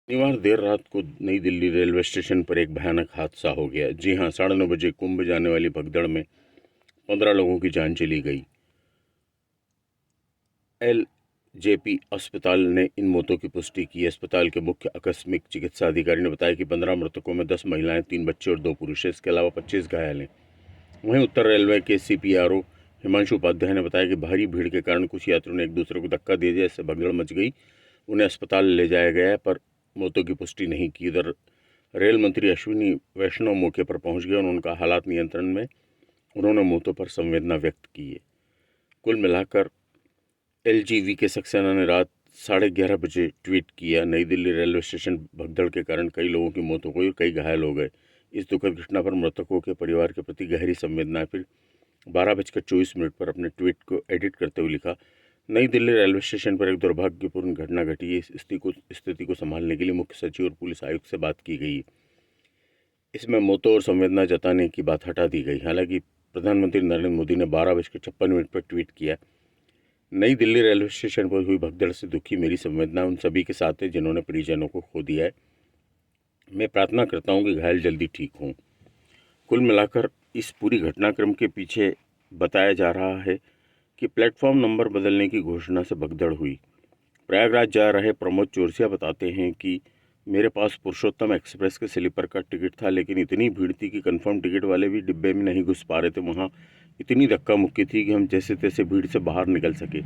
शनिवार देर रात को नई दिल्ली रेलवे स्टेशन पर एक भयानक हादसा हो गया। जी हां, 9:30 बजे कुंभ जाने वाली भगदड़ में 15 लोगों की जान चली गई। एलजेपी अस्पताल ने इन मौतों की पुष्टि की। अस्पताल के मुख्य आकस्मिक चिकित्सा अधिकारी ने बताया कि 15 मृतकों में 10 महिलाएं, 3 बच्चे और 2 पुरुष हैं। इसके अलावा 25 घायल हैं। वहीं उत्तर रेलवे के सीपीआरओ हिमांशु उपाध्याय ने बताया कि भारी भीड़ के कारण कुछ यात्रियों ने एक दूसरे को धक्का दे दिया, इससे भगदड़ मच गई। उन्हें अस्पताल ले जाया गया पर मौतों की पुष्टि नहीं की। इधर रेल मंत्री अश्विनी वैष्णव मौके पर पहुंच गए और उनका हालात नियंत्रण में। उन्होंने मौतों पर संवेदना व्यक्त की है। कुल मिलाकर एलजीवी के सक्सेना ने रात 11:30 बजे ट्वीट किया, नई दिल्ली रेलवे स्टेशन भगदड़ के कारण कई लोगों की मौत हो गई और कई घायल हो गए। इस दुखद घटना पर मृतकों के परिवार के प्रति गहरी संवेदना। फिर 12:24 पर अपने ट्वीट को एडिट करते हुए लिखा, नई दिल्ली रेलवे स्टेशन पर एक दुर्भाग्यपूर्ण घटना घटी है। इस स्थिति को संभालने के लिए मुख्य सचिव और पुलिस आयुक्त से बात की गई। इसमें मौतों और संवेदना जताने की बात हटा दी गई। हालांकि प्रधानमंत्री नरेंद्र मोदी ने 12:56 पर ट्वीट किया, नई दिल्ली रेलवे स्टेशन पर हुई भगदड़ से दुखी, मेरी संवेदना उन सभी के साथ है जिन्होंने परिजनों को खो दिया है। मैं प्रार्थना करता हूं कि घायल जल्दी ठीक हों। कुल मिलाकर इस पूरी घटनाक्रम के पीछे बताया जा रहा है कि प्लेटफॉर्म नंबर बदलने की घोषणा से भगदड़ हुई। प्रयागराज जा रहे प्रमोद चौरसिया बताते हैं कि मेरे पास पुरुषोत्तम एक्सप्रेस के स्लीपर का टिकट था, लेकिन इतनी भीड़ थी कि कंफर्म टिकट वाले भी डिब्बे में नहीं घुस पा रहे थे। वहाँ इतनी धक्का मुक्की थी कि हम जैसे तैसे भीड़ से बाहर निकल सके।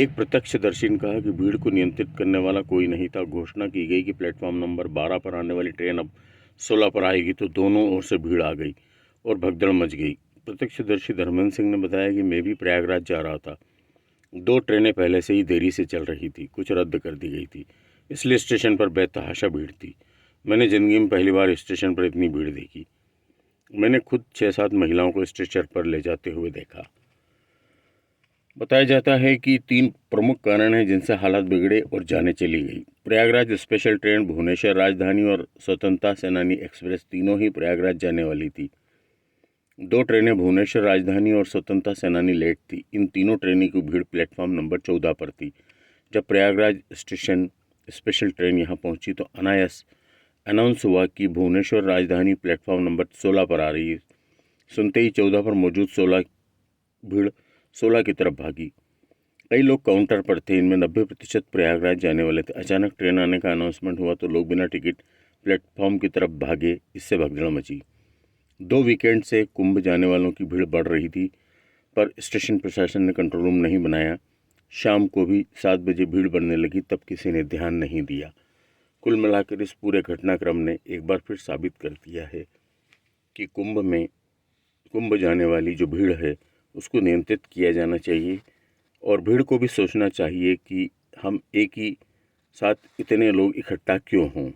एक प्रत्यक्षदर्शी ने कहा कि भीड़ को नियंत्रित करने वाला कोई नहीं था। घोषणा की गई कि प्लेटफॉर्म नंबर 12 पर आने वाली ट्रेन अब 16 पर आएगी, तो दोनों ओर से भीड़ आ गई और भगदड़ मच गई। प्रत्यक्षदर्शी धर्मेंद्र सिंह ने बताया कि मैं भी प्रयागराज जा रहा था। 2 ट्रेनें पहले से ही देरी से चल रही थी, कुछ रद्द कर दी गई थी, इसलिए स्टेशन पर बेतहाशा भीड़ थी। मैंने ज़िंदगी में पहली बार स्टेशन पर इतनी भीड़ देखी। मैंने खुद 6-7 महिलाओं को स्ट्रेचर पर ले जाते हुए देखा। बताया जाता है कि 3 प्रमुख कारण हैं जिनसे हालात बिगड़े और जानें चली गई। प्रयागराज स्पेशल ट्रेन, भुवनेश्वर राजधानी और स्वतंत्रता सेनानी एक्सप्रेस तीनों ही प्रयागराज जाने वाली थी। 2 ट्रेनें भुवनेश्वर राजधानी और स्वतंत्रता सेनानी लेट थी। इन तीनों ट्रेनों की भीड़ प्लेटफॉर्म नंबर 14 पर थी। जब प्रयागराज स्टेशन स्पेशल ट्रेन यहां पहुंची तो अनायास अनाउंस हुआ कि भुवनेश्वर राजधानी प्लेटफॉर्म नंबर 16 पर आ रही है। सुनते ही 14 पर मौजूद भीड़ 16 की तरफ भागी। कई लोग काउंटर पर थे, इनमें 90% प्रयागराज जाने वाले थे। अचानक ट्रेन आने का अनाउंसमेंट हुआ तो लोग बिना टिकट प्लेटफॉर्म की तरफ भागे। इससे भगदड़ मची। 2 वीकेंड से कुंभ जाने वालों की भीड़ बढ़ रही थी, पर स्टेशन प्रशासन ने कंट्रोल रूम नहीं बनाया। शाम को भी 7 बजे भीड़ बढ़ने लगी, तब किसी ने ध्यान नहीं दिया। कुल मिलाकर इस पूरे घटनाक्रम ने एक बार फिर साबित कर दिया है कि कुंभ जाने वाली जो भीड़ है उसको नियंत्रित किया जाना चाहिए और भीड़ को भी सोचना चाहिए कि हम एक ही साथ इतने लोग इकट्ठा क्यों हों।